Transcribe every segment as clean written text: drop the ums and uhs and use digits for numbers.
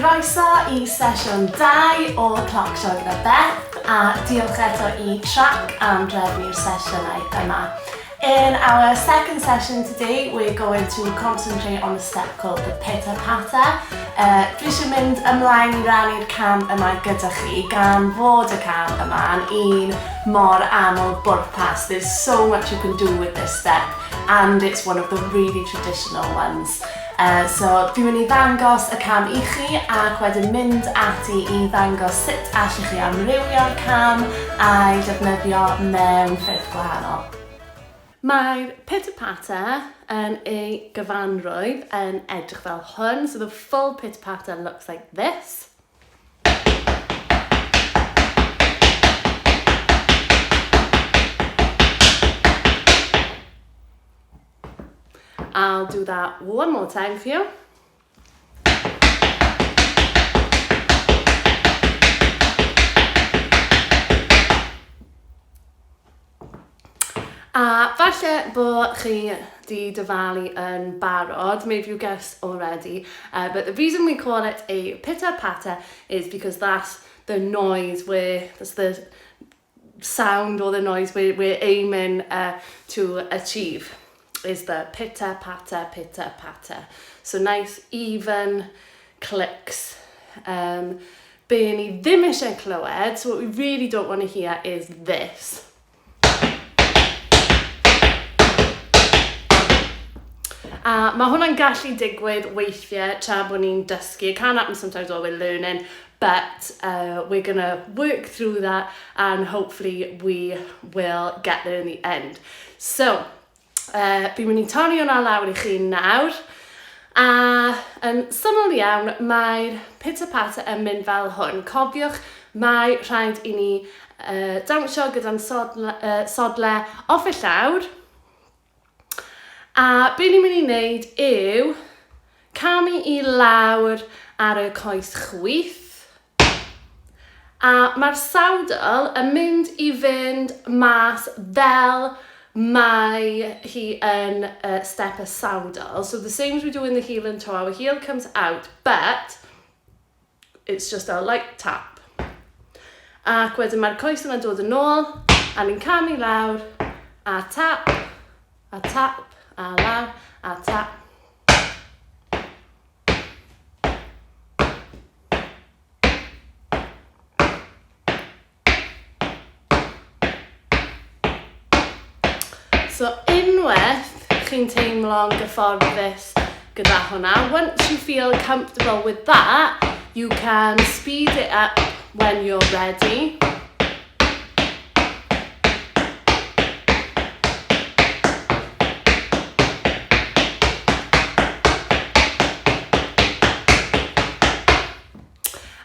Croeso I sesiwn 2 o Clocsio gyda Beth a diolch eto I Trac am drefnu'r sesiynau yma. In our second session today, we're going to concentrate on a step called the pitter-patter. Dwi eisiau mynd ymlaen I rannu'r cam yma gyda chi, gan fod y cam yma'n un mor aml bwrpas. There's so much you can do with this step, and it's one of the really traditional ones. So dwi'n mynd I ddangos y cam I chi ac wedyn mynd ati I ddangos sut allwch chi amrywio'r cam a'i defnyddio mewn ffyrdd gwahanol. Mae'r pitter-patter yn ei gyfanrwydd yn edrych fel hwn. So the full pitter-patter looks like this. I'll do that one more time for you. A falle bod chi di dyfalu yn barod, maybe you guessed already, but the reason we call it a pitter-patter is because that's the noise that's the sound or the noise we're aiming to achieve, is the pitter-patter, pitter-patter. So nice, even clicks. Be ni ddim eisiau clywed, so what we really don't want to hear is this. Mae hwnna'n gallu digwydd weithiau tra bod ni'n dysgu. It can happen sometimes while we're learning, but we're going to work through that and hopefully we will get there in the end. So, fi'n mynd I torri hwnna lawr I chi nawr. A yn syml iawn, mae'r pitter-patter yn mynd fel hwn. Cofiwch, mae rhaid I ni dawnsio gyda'n sodle off y llawr. A be ni'n mynd I wneud yw camu I lawr ar y coes chwyth. A mae'r sawdl yn mynd I fynd mas fel mae hi yn step y sawdl. So the same as we do in the heel and toe, our heel comes out, but it's just a light tap. Ac wedyn mae'r coes yna'n dod yn ôl, a ni'n camu lawr, a tap, a tap, a lawr, a tap. So unwaith chi'n teimlo'n gyfforddus gyda hwnna, once you feel comfortable with that, you can speed it up when you're ready.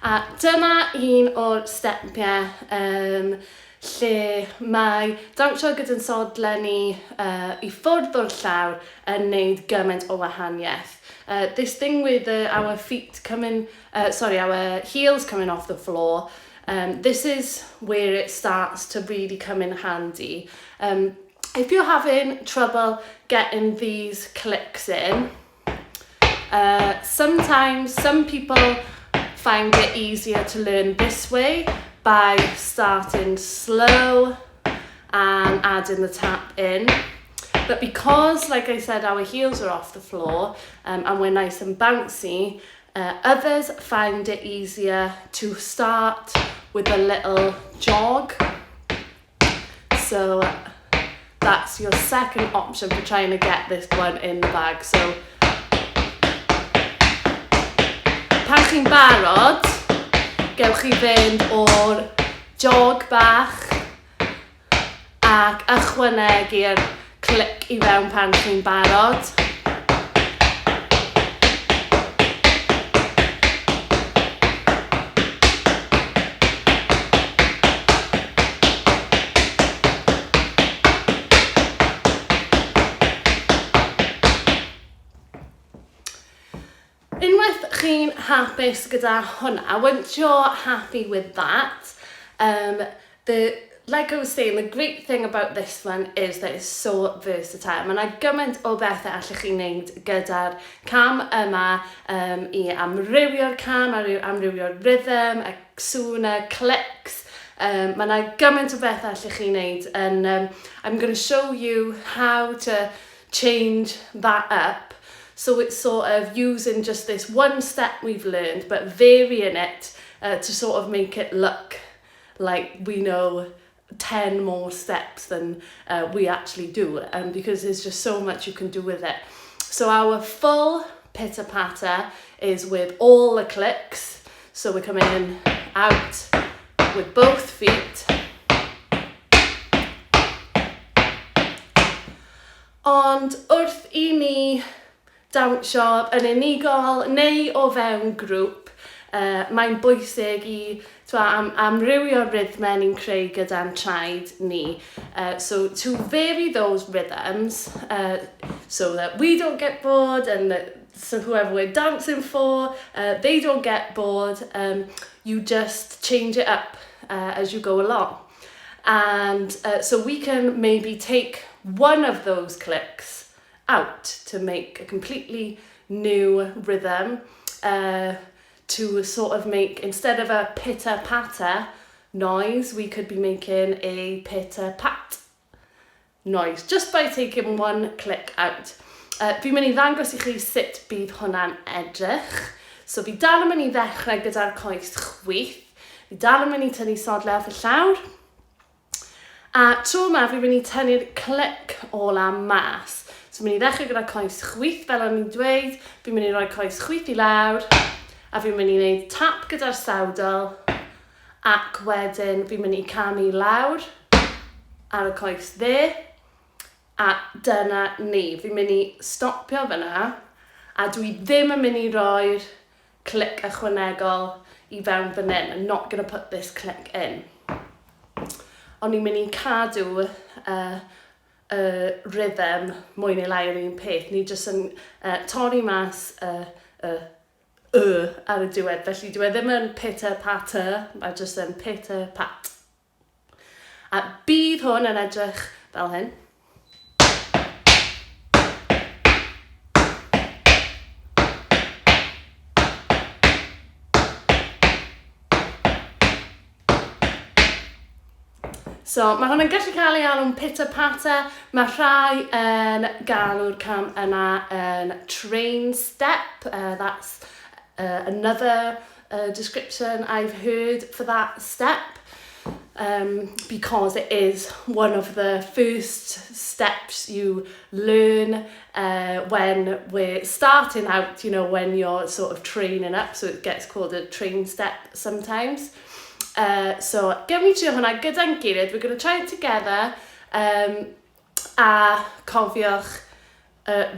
A dyma un o'r stepiau lle mae dawnsio gyda'n sodle ni I ffwrdd o'r llawr yn neud gymaint o wahaniaeth. This thing with our feet coming, our heels coming off the floor, this is where it starts to really come in handy. If you're having trouble getting these clicks in, sometimes some people find it easier to learn this way by starting slow and adding the tap in. But because, like I said, our heels are off the floor and we're nice and bouncy, others find it easier to start with a little jog. So that's your second option for trying to get this one in the bag. So pan chi'n barod, gewch chi fynd o'r jog bach ac ychwanegu'r clic I fewn pan chi'n barod. Unwaith chi'n hapus gyda hwnna, once you're happy with that, like I was saying, the great thing about this one is that it's so versatile. Mae 'na gymaint o bethau allech chi wneud gyda'r cam yma I amrywio'r cam, amrywio'r rhythm, y sŵn, y clics. Mae 'na gymaint o bethau allech chi wneud, and I'm going to show you how to change that up. So it's sort of using just this one step we've learned, but varying it to sort of make it look like we know 10 more steps than we actually do, because there's just so much you can do with it. So our full pitter-patter is with all the clicks. So we're coming in, out with both feet. Ond wrth I ni dawnsio yn unigol neu o fewn grŵp, mae'n bwysig I amrywio'r rhythmau ni'n creu gyda'n traed ni. So to vary those rhythms, so that we don't get bored and that so whoever we're dancing for, they don't get bored, you just change it up as you go along. And so we can maybe take one of those clicks out to make a completely new rhythm, to sort of make, instead of a pitter-patter noise, we could be making a pitter-pat noise, just by taking one click out. Fi'n mynd I ddangos I chi sut bydd hwnna'n edrych. So fi dal yn mynd I ddechrau gyda'r coes chwyth. Fi dal yn mynd I tynnu sodlau off y llawr. A tro yma fi'n mynd I tynnu'r clic ola mas. So fi'n mynd I ddechrau gyda'r coes chwyth fel o'n i'n dweud. Fi'n mynd I roi coes chwyth I lawr. A fi'n mynd I wneud tap gyda'r sawdl, ac wedyn fi'n mynd I camu lawr ar y coes dde, a dyna ni. Fi'n mynd I stopio fyna, a dwi ddim yn mynd I roi'r clic ychwanegol I fewn fan hyn. I'm not going to put this click in. Ond ni'n mynd I cadw rhythm mwy neu lai yr un peth. Ni jyst yn torri mas ar y diwedd, felly dwi ddim yn pitter-patter, mae jyst yn pitter-pat. A bydd hwn yn edrych fel hyn. So mae hwn yn gallu cael ei alw'n pitter-patter. Mae rhai yn galw'r cam yna yn train step. That's another description I've heard for that step, because it is one of the first steps you learn when we're starting out, you know, when you're sort of training up, so it gets called a train step sometimes. So get me trio hwnna gyda'n gilydd. We're going to try it together, a cofiwch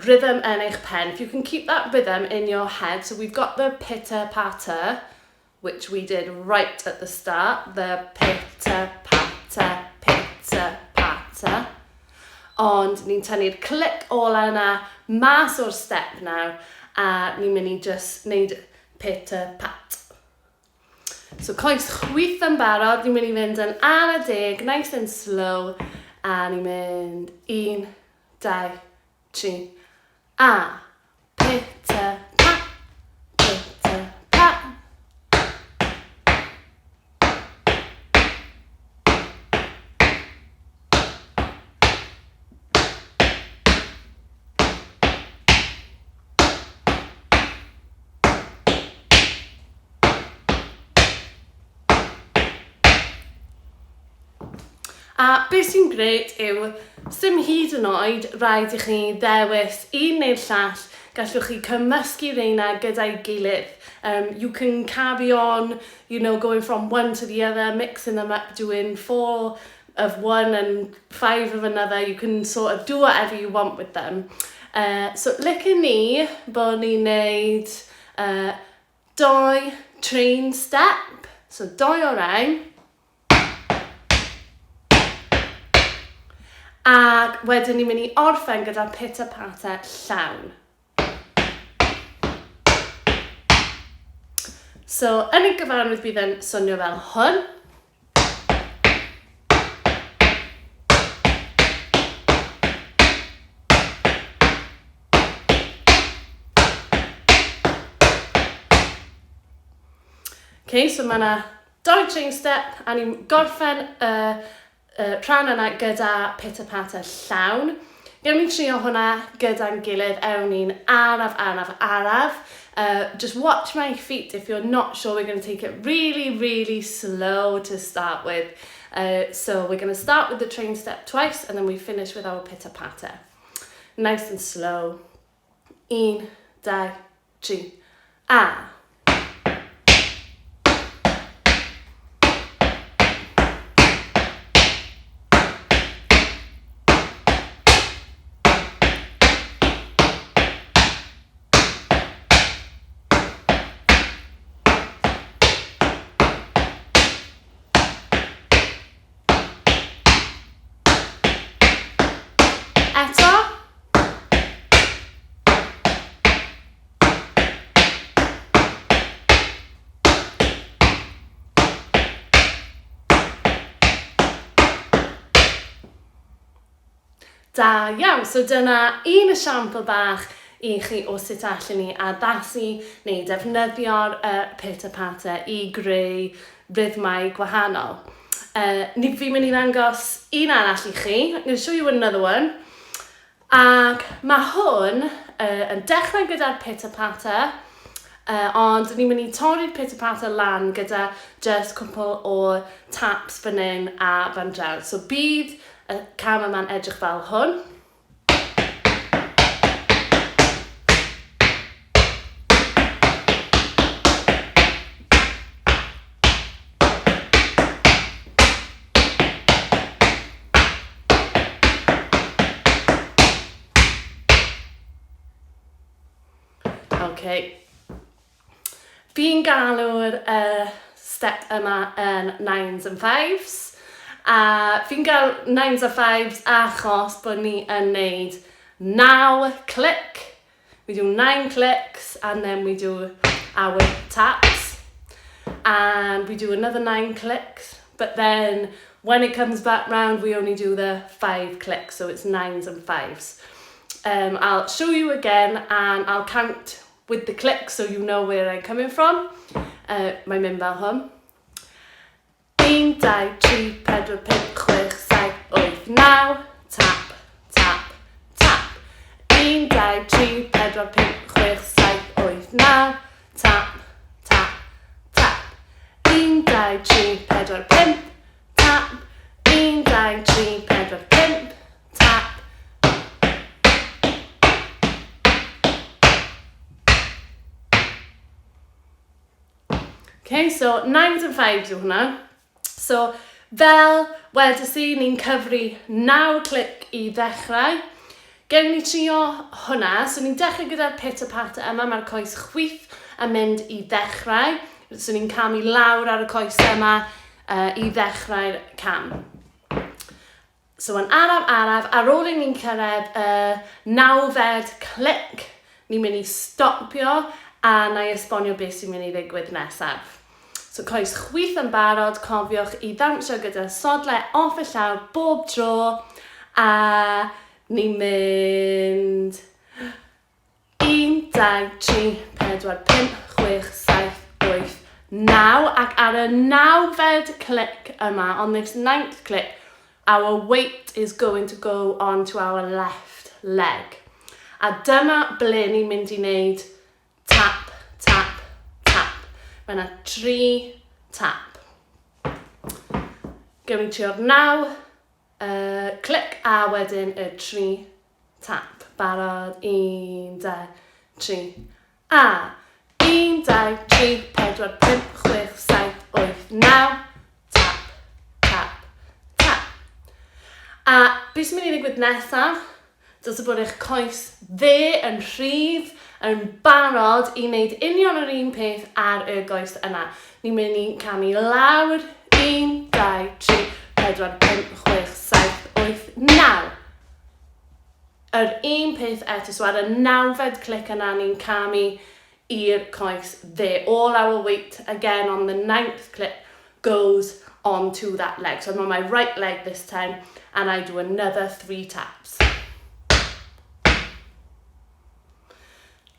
rhythm yn eich pen. If you can keep that rhythm in your head. So we've got the pitter-patter, which we did right at the start. The pitter-patter, pitter-patter. Ond ni'n tynnu'r clic ola yna mas o'r step nawr, a ni'n mynd I just wneud pitter-pat. So coes chwyth yn barod, ni'n mynd I fynd yn ar y deg, nice and slow, a ni'n mynd 1, 2, 3, a pitter-pat, pitter-pat. A beth sy'n grêt yw, sim hyd yn oed rhaid I chi ddewis un neu'r llall, gallwch chi cymysgu reina gyda'i gilydd. You can carry on, you know, going from one to the other, mixing them up, doing 4 of one and 5 of another. You can sort of do whatever you want with them. So licen ni bod ni'n neud 2 train step, so 2 o rein. Ac wedyn ni'n mynd I orffen gyda pitter-patter llawn. So yn y gyfarwydd bydd yn swnio fel hwn. Okay, so mae yna 2 chain step a ni'n gorffen rhan yna gyda pitter-patter llawn. Gawn ni'n trio hwnna gyda'n gilydd ewn ni'n araf. Just watch my feet if you're not sure. We're going to take it really slow to start with. So we're going to start with the train step twice and then we finish with our pitter-patter. Nice and slow. 1, 2, 3, a. Da iawn, so dyna un esiampl bach I chi o sut allan ni addasu neu defnyddio'r pitter-patter I greu rhythmau gwahanol. Fi'n mynd I ddangos un arall I chi. I'm going to show you another one. Ac mae hwn yn dechrau gyda'r pitter-patter, ond ni'n mynd I torri'r pitter-patter lan gyda just cwpl o taps fan hyn a fan draw. So bydd y cam yma'n edrych fel hwn. Okay. Fi'n galw'r step yma yn 9s and 5s. Fi'n gael 9s a 5s achos bod ni yn neud 9 click. We do 9 clicks and then we do our taps. And we do another 9 clicks. But then when it comes back round we only do the 5 clicks. So it's 9s and 5s. I'll show you again and I'll count with the clicks so you know where I'm coming from. Mae'n mynd fel hwn. 1, 2, 3, 4, 5, 6, 7, 8, 9. Tap, tap, tap. 1, 2, 3, 4, 5, 6, 7, 8, 9. Tap, tap, tap. 1, 2, 3, 4, 5. Tap. 1, 2, 3, 4, 5. Tap. Okay, so 9s and 5s yw hwnna. So, fel wedys I, ni'n cyfri 9 clic I ddechrau. Gewn ni trio hwnna. So, ni'n dechrau gyda'r pitter-patter yma. Mae'r coes chwith yn mynd I ddechrau. So, ni'n camu lawr ar y coes yma I ddechrau'r cam. So, yn araf, ar ôl I ni'n cyrraedd 9fed clic, ni'n mynd I stopio a na I esbonio beth sy'n mynd I ddigwydd nesaf. So coes chwith yn barod, cofiwch I ddawnsio gyda sodlau off y llaw bob tro a ni'n mynd 1, 2, 3, 4, 5, 6, 7, 8, 9 ac ar y 9fed click yma, on this 9th click, our weight is going to go onto our left leg. A dyma ble ni'n mynd I wneud tap, tap, tap. Mae yna 3 tap. Gewn ni trio'r 9 clic a wedyn y 3 tap. Barod, 1, 2, 3. A 1, 2, 3, 4, 5, 6, 7, 8, 9. Tap, tap, tap. A beth sy'n mynd I ddigwydd nesaf? Dylse bod eich coes dde yn rhydd yn barod I wneud union yr un peth ar y goes yna. Ni'n mynd I camu lawr 1, 2, 3, 4, 5, 6, 7, 8, 9. Yr un peth eto, so ar y 9fed clic yna ni'n camu i'r coes dde. All our weight again on the 9th click goes onto that leg. So I'm on my right leg this time and I do another 3 taps.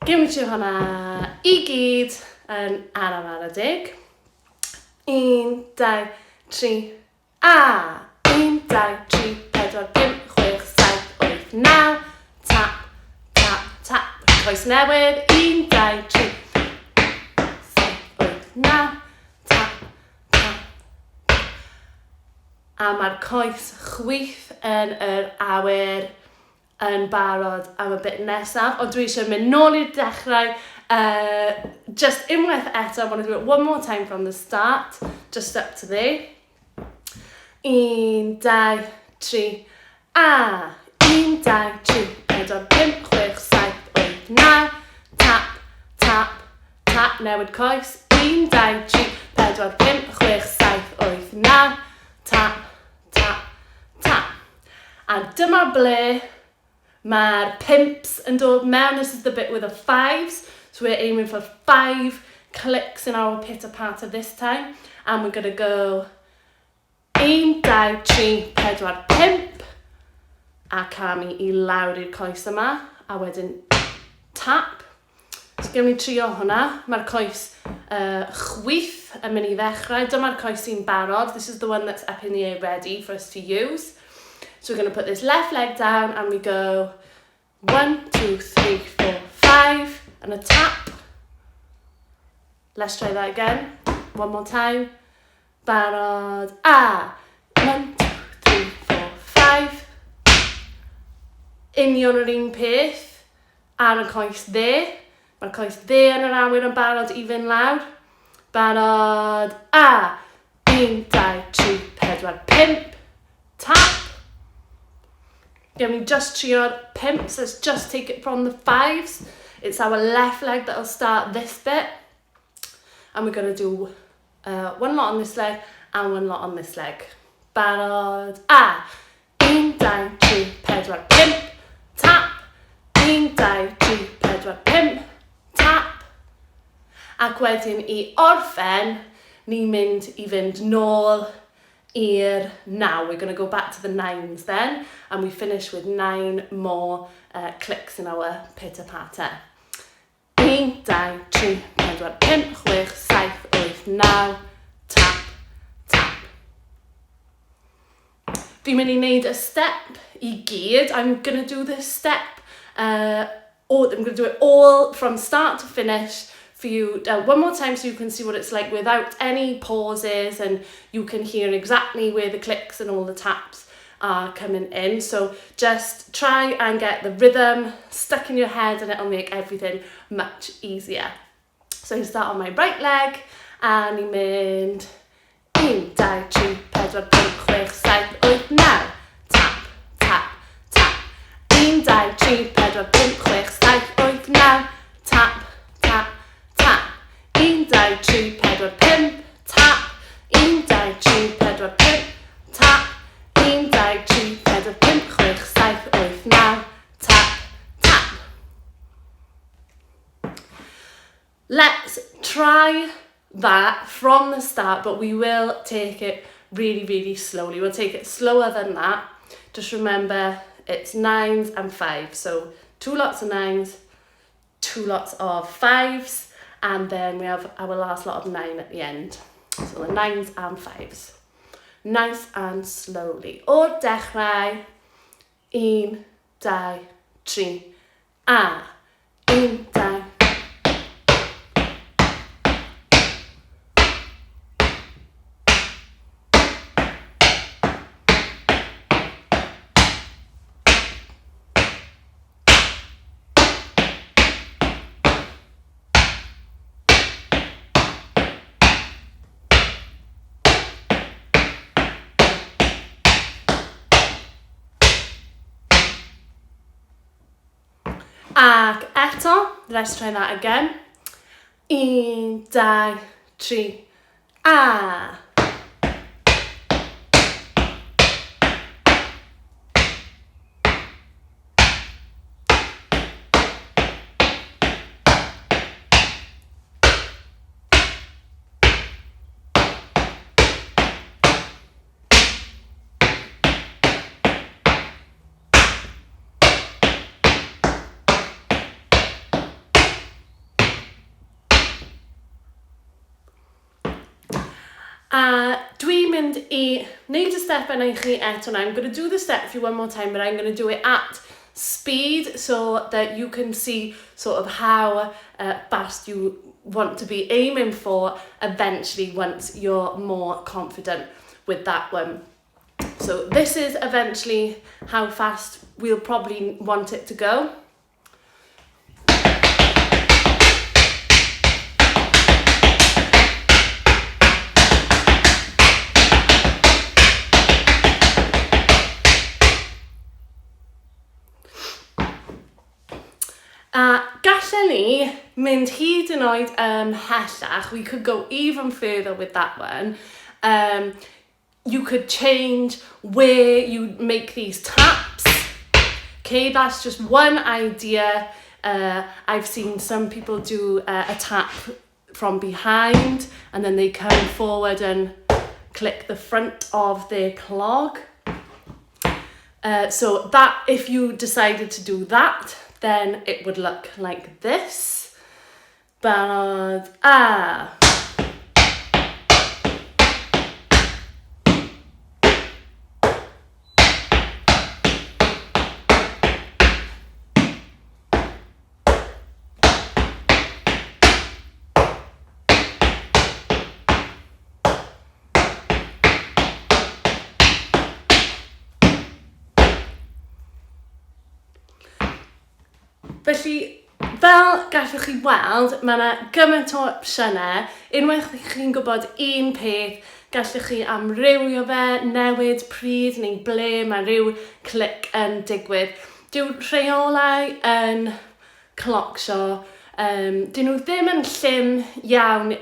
Gewn ni trio hwnna I gyd yn araf ar y dig. 1, 2, 3, a. 1, 2, 3, 4, 5, 6, 7, 8, 9. Tap, tap, tap. Coes newydd. 1, 2, 3, 7, 8, 9. Tap, tap. A mae'r coes chwith yn yr awyr yn barod am y bit nesaf. Ond dwi eisiau mynd nôl i'r dechrau. Just unwaith eto, I want to do it one more time from the start. Just up to there. 1, 2, 3, a. 1, 2, 3, 4, 5, 6, 7, 8, 9. Tap, tap, tap. Newid coes. 1, 2, 3, 4, 5, 6, 7, 8, 9. Tap, tap, tap. A dyma ble mae'r pimps yn dod mewn. This is the bit with the fives. So we're aiming for 5 clicks in our pitter-patter this time. And we're going to go 1, 2, 3, 4, 5. A camu i lawr i'r coes yma. A wedyn tap. So gewn ni trio hwnna. Mae'r coes chwith yn mynd i ddechrau. Dyma'r coes sy'n barod. This is the one that's up in the air ready for us to use. So we're going to put this left leg down and we go 1, 2, 3, 4, 5. And a tap. Let's try that again. One more time. Barod. A. 1, 2, 3, 4, 5. Union yr un peth. Ar y coes dde. Mae'r coes dde yn yr awyr yn barod i fynd lawr. Barod. A. 1, 2, 3, 4, 5. Tap. Gewn ni just trio'r pimps. Let's just take it from the fives. It's our left leg that'll start this bit. And we're going to do one lot on this leg and one lot on this leg. Barod. A. 1, 2, 3, 4, 5. Tap. 1, 2, 3, 4, 5. Tap. Ac wedyn i orffen, ni'n mynd I fynd nôl i'r 9. We're going to go back to the 9s then. And we finish with 9 more clicks in our pitter-patter. 1, 2, 3, 4, 5, 6, 7, 8, 9. Tap, tap. Fi'n mynd I wneud y step I gyd. I'm going to do this step. I'm going to do it all from start to finish for you one more time so you can see what it's like without any pauses and you can hear exactly where the clicks and all the taps are coming in. So just try and get the rhythm stuck in your head and it'll make everything much easier. So you start on my right leg and you mynd 1, 2, 3, 4, 5, 6, 7, 8, 9. Tap, tap, tap. 1, 2, 3, 4, 5, 6, 7, 8, 9. Tap, tap, tap. 1, 2, 3, 4, 5. Tap. 1, 2, 3, 4, 5. Tap. 1, 2, 3, 4, 5, 6, 7, 8, 9. Tap, tap. Let's try that from the start, but we will take it really, really slowly. We'll take it slower than that. Just remember, it's 9s and 5s. So 2 lots of 9s, 2 lots of 5s, and then we have our last lot of 9 at the end. So the 9s and 5s. Nice and slowly. O'r dechrau, 1, 2, 3, a. 1, 2. Ac eto, let's try that again. 1, 2, 3, a. A dwi'n mynd I wneud y step yna I chi eto now. I'm going to do the step for you one more time, but I'm going to do it at speed so that you can see sort of how fast you want to be aiming for eventually once you're more confident with that one. So this is eventually how fast we'll probably want it to go. Gallen ni mynd hyd yn oed hellach. We could go even further with that one. You could change where you make these taps. Okay, that's just one idea. I've seen some people do a tap from behind and then they come forward and click the front of their clog. So that, if you decided to do that, then it would look like this. But felly, fel gallwch chi weld, mae yna gymaint o opsiynau. Unwaith chi'n gwybod un peth, gallwch chi amrywio fe, newid pryd neu ble mae rhyw clic yn digwydd. Dyw rheolau yn Clocsio, dyn nhw ddim yn llym iawn.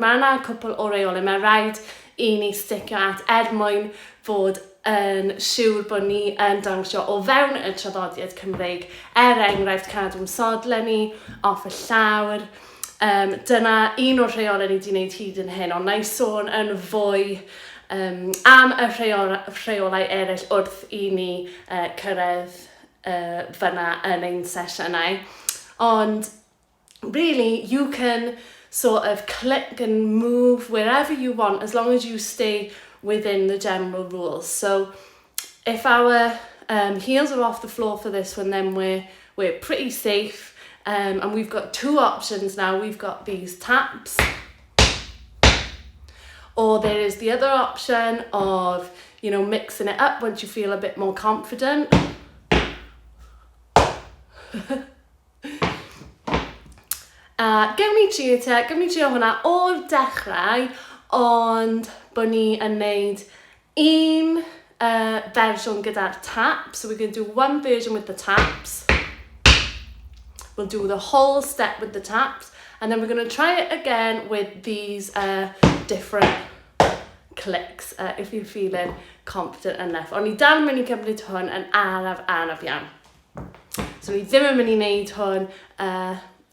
Mae yna cwpl o reolau, mae rhaid I ni sticio at mwyn fod yn siŵr bod ni yn dawnsio o fewn y traddodiad Cymreig. Enghraifft cadw sodlau ni off y llawr. Dyna un o'r rheolau ni wedi gwneud hyd yn hyn, ond na I sôn yn fwy am y rheolau eraill wrth I ni cyrraedd fyna yn ein sesiynau. Ond really, you can sort of click and move wherever you want as long as you stay within the general rules. So if our heels are off the floor for this one, then we're pretty safe. And we've got two options now. We've got these taps, or there is the other option of, you know, mixing it up once you feel a bit more confident. Gewn ni trio hwnna o'r dechrau, ond bod ni yn neud un fersiwn gyda'r taps. So we're going to do one version with the taps. We'll do the whole step with the taps, and then we're going to try it again with these different clicks if you're feeling confident enough. Ond ni dal yn mynd I cymryd hwn yn araf iawn. So ni ddim yn mynd I wneud hwn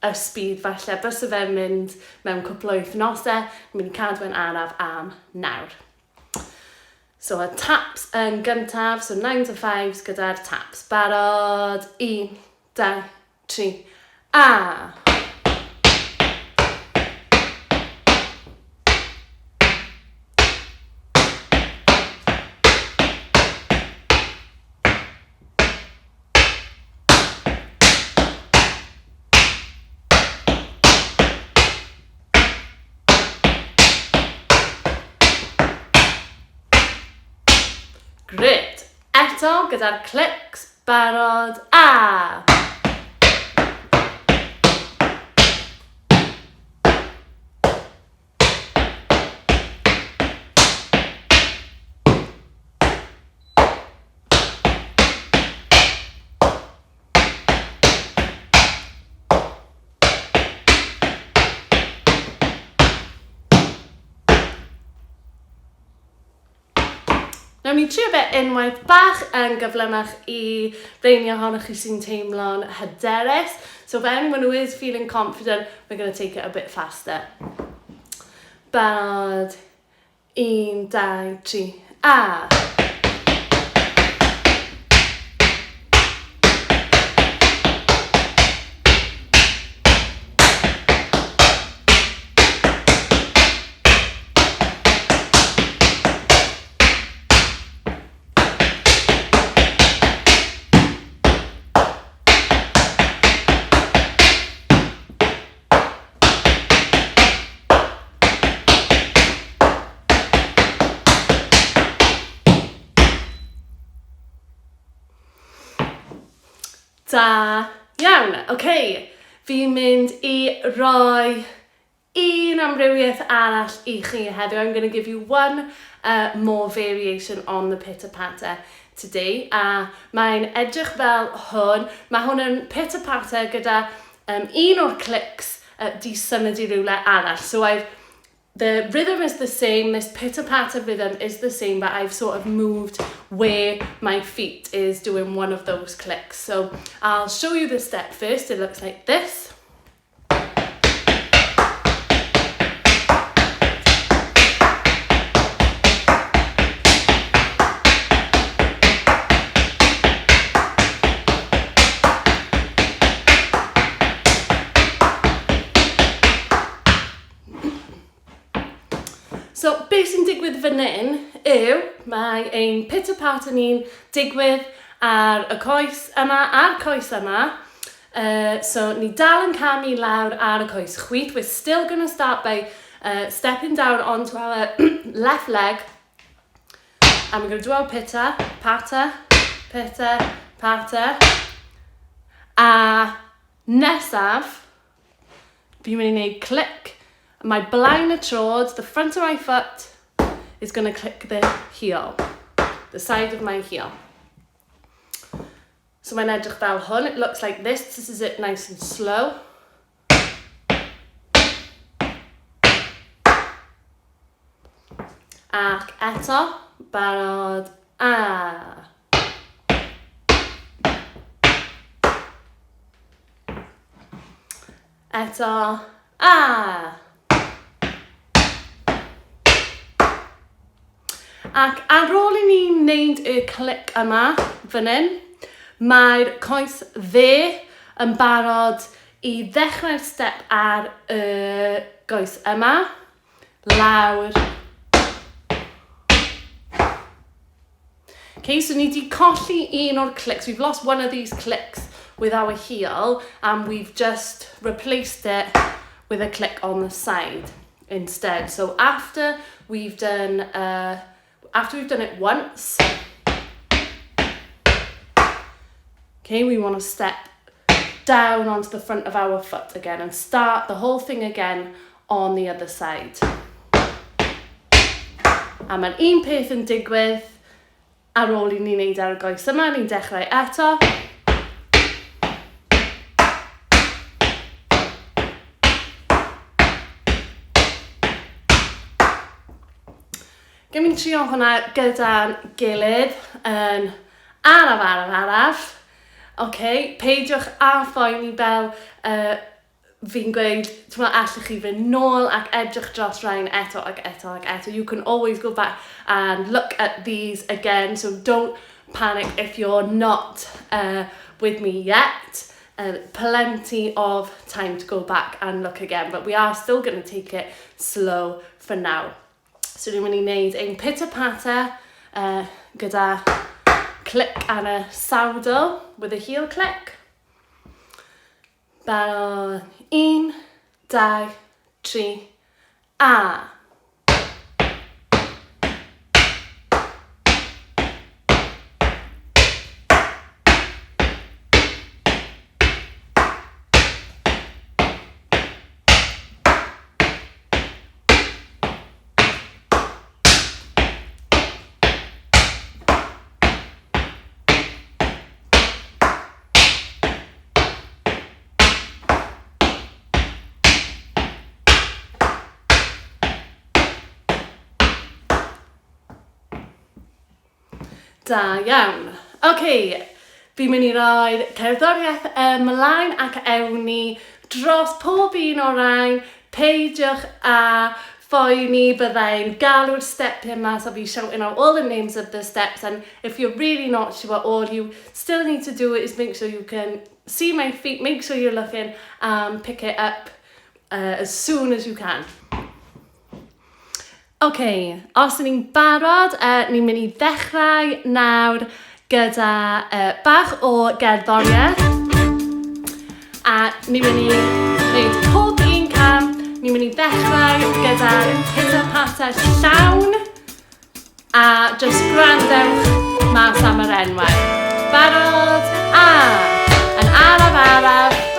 y speed falle, bys o fe'n mynd mewn cwpl o wythnosau, ni'n mynd I cadw yn araf am nawr. So y taps yn gyntaf, so 9 to 5s gyda'r taps. Barod, 1, 2, 3, a! Great. Eto gyda'r clics, barod, a! Nawn ni trio bit unwaith bach yn gyflymach I rheini ohonoch chi sy'n teimlo'n hyderus. So for anyone who is feeling confident, we're going to take it a bit faster. Barod, 1, 2, 3, a! Da iawn. Okay. Fi'n mynd I roi un amrywiaeth arall I chi heddiw. I'm going to give you one more variation on the pitter-patter today. A mae'n edrych fel hwn. Mae hwn yn pitter-patter gyda un o'r clics di symud I rywle arall. So the rhythm is the same, this pitter-patter rhythm is the same, but I've sort of moved where my feet is doing one of those clicks. So I'll show you the step first. It looks like this. So, beth sy'n digwydd fan hyn yw, mae ein pitter-patter ni'n digwydd ar y coes yma a'r coes yma. So, ni dal yn camu lawr ar y coes chwith. We're still going to start by stepping down onto our left leg. And we're going to do our pitter, patter, pitter, patter. A nesaf, fi'n mynd I wneud clic. My blaen y trod, the front of my foot is going to click the heel, the side of my heel. So mae'n edrych fel hwn, it looks like this. This is it nice and slow. Ac eto, barod, a. Eto, a. Ac ar ôl I ni wneud y clic yma, fan hyn, mae'r coes dde yn barod I ddechrau'r step ar y goes yma, lawr. Okay, so ni di colli un o'r clics. We've lost one of these clicks with our heel and we've just replaced it with a click on the side instead. So after we've done it once, okay, we want to step down onto the front of our foot again and start the whole thing again on the other side. A mae'n un peth yn digwydd ar ôl I ni wneud ar y goes yma, ni'n dechrau eto. Gym i'n trio hwnna gyda'n gilydd yn araf. Okay, peidiwch a phoeni fel fi'n gweud, allwch chi fynd nôl ac edrych dros rhain eto ac eto ac eto. You can always go back and look at these again, so don't panic if you're not with me yet. Plenty of time to go back and look again, but we are still going to take it slow for now. So ni'n mynd I wneud ein pitter-patter gyda click and a sourdough with a heel click. Barod, 1, 2, 3, a. Da iawn. Okay, fi'n mynd I roi cerddoriaeth ymlaen ac ewn ni dros pob un o'r rhain. Peidiwch a phoeni byddai'n galw'r step yma, so I'll be shouting out all the names of the steps, and if you're really not sure, all you still need to do is make sure you can see my feet, make sure you're looking and pick it up as soon as you can. Okay, os ni'n barod, ni'n mynd I ddechrau nawr gyda bach o gerddoriaeth. A ni'n mynd I wneud pob un cam, ni'n mynd I ddechrau gyda'r pitter-patter llawn. A just gwrandewch mas am yr enwau. Barod, a! And araf araf.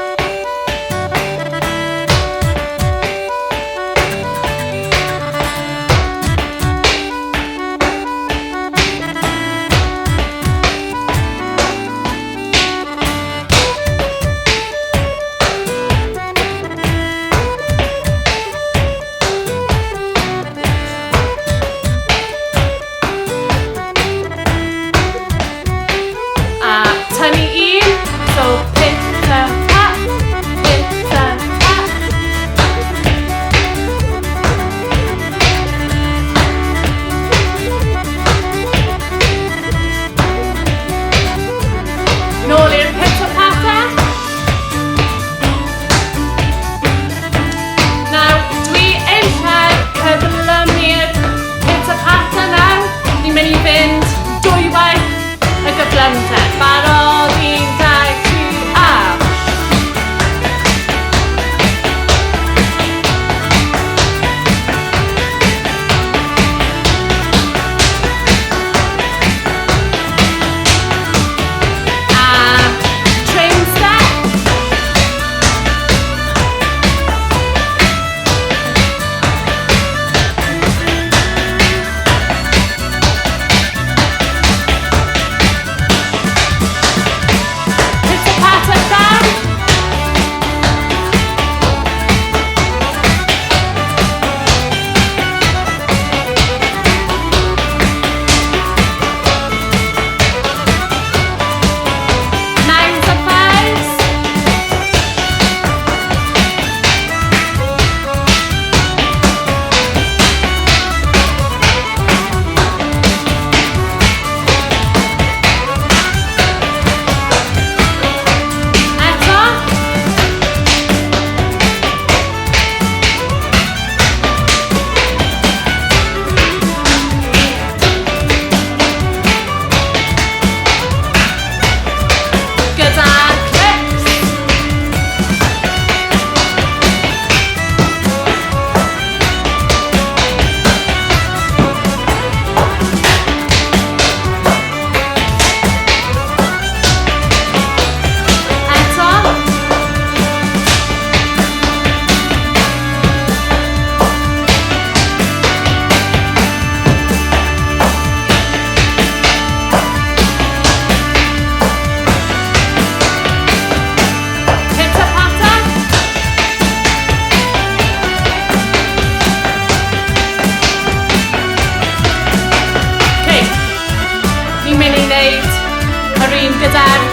gyda'r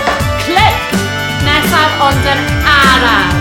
clic nesaf ond yn araf.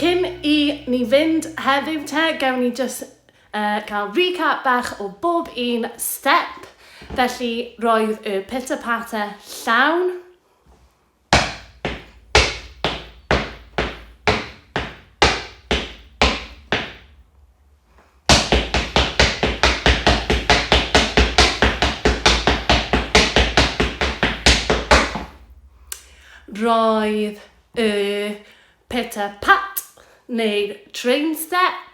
Cyn I ni fynd heddiw te, gawn ni just cael recap bach o bob un step. Felly roedd y pitter-patter llawn. Roedd y pitter-pat neu'r train step.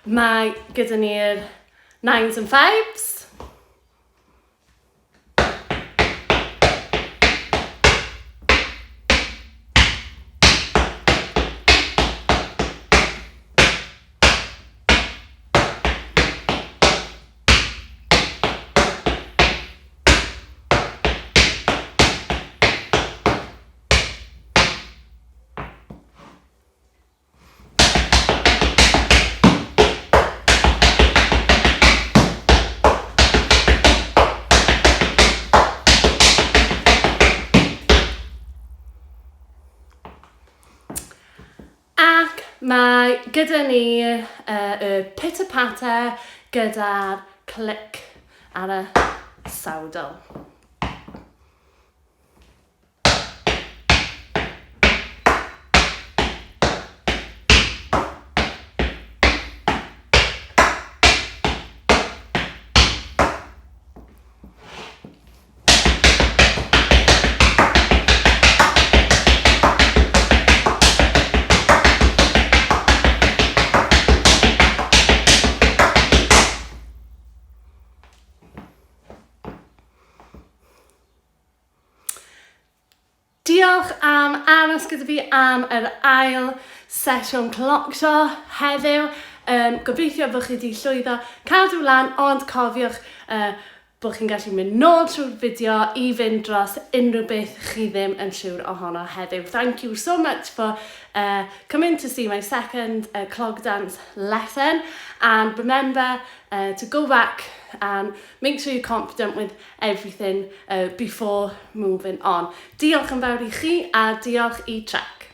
Mae gyda ni'r 9s and 5s. Mae gyda ni y pitter-patter gyda'r clic ar y sawdl. Diolch am aros gyda fi am yr ail sesiwn Clocsio heddiw. Gobeithio bod chi wedi llwyddo cadw lan, ond cofiwch bod chi'n gallu mynd nôl trwy'r fideo i fynd dros unrhyw beth chi ddim yn siŵr ohono heddiw. Thank you so much for coming to see my second clog dance lesson, and remember to go back and make sure you're confident with everything before moving on. Diolch yn fawr I chi a diolch I Trac.